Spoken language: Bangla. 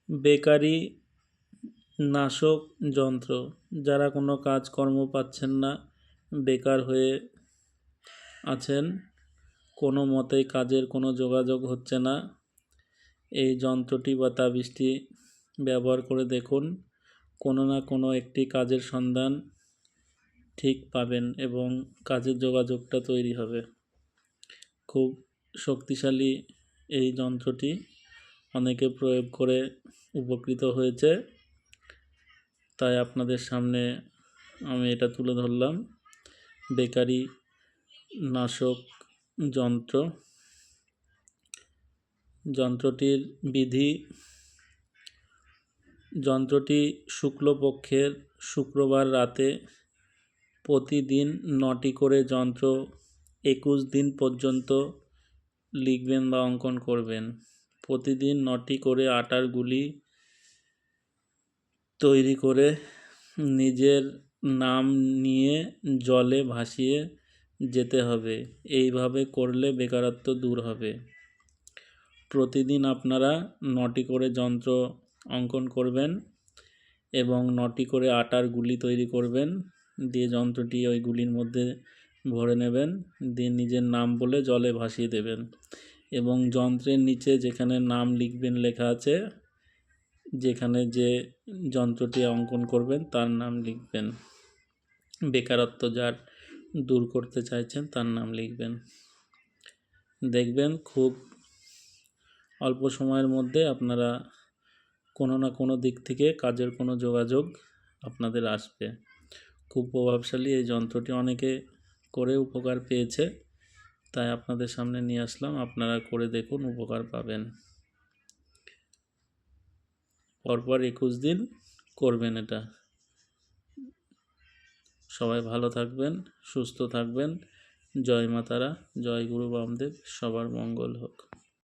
বেকারি নাশক যন্ত্র। যারা কোনো কাজকর্ম পাচ্ছেন না, বেকার হয়ে আছেন, কোনো মতেই কাজের কোনো যোগাযোগ হচ্ছে না, এই যন্ত্রটি বা তাবিজটি ব্যবহার করে দেখুন। কোনো না কোনো একটি কাজের সন্ধান ঠিক পাবেন এবং কাজের যোগাযোগটা তৈরি হবে। খুব শক্তিশালী এই যন্ত্রটি, অনেকে প্রয়োগ করে উপকৃত হয়েছে, তাই আপনাদের সামনে আমি এটা তুলে ধরলাম। বেকারি নাশক যন্ত্র। যন্ত্রটির বিধি: যন্ত্রটি শুক্লপক্ষের শুক্রবার রাতে প্রতিদিন 9টি করে যন্ত্র 21 দিন পর্যন্ত লিখবেন বা অঙ্কন করবেন। প্রতিদিন 9টি করে আটার গুলি তৈরি করে নিজের নাম নিয়ে জলে ভাসিয়ে যেতে হবে। এইভাবে করলে বেকারত্ব দূর হবে। প্রতিদিন আপনারা 9টি করে যন্ত্র অঙ্কন করবেন এবং 9টি করে আটার গুলি তৈরি করবেন, দিয়ে যন্ত্রটি ওই গুলির মধ্যে ভরে নেবেন, দিয়ে নিজের নাম বলে জলে ভাসিয়ে দেবেন এবং যন্ত্রের নিচে যেখানে নাম লিখবেন লেখা আছে, যেখানে যে যন্ত্রটি অঙ্কন করবেন তার নাম লিখবেন। বেকারত্ব যার দূর করতে চাইছেন তার নাম লিখবেন। দেখবেন খুব অল্প সময়ের মধ্যে আপনারা কোনো না কোনো দিক থেকে কাজের কোনো যোগাযোগ আপনাদের আসবে। খুব প্রভাবশালী এই যন্ত্রটি, অনেকে করে উপকার পেয়েছে, তাই আপনাদের সামনে নিয়ে আসলাম। আপনারা করে দেখুন, উপকার পাবেন। পরপর 21 দিন করবেন এটা। সবাই ভালো থাকবেন, সুস্থ থাকবেন। জয় মা তারা, জয় গুরু বামদেব। সবার মঙ্গল হোক।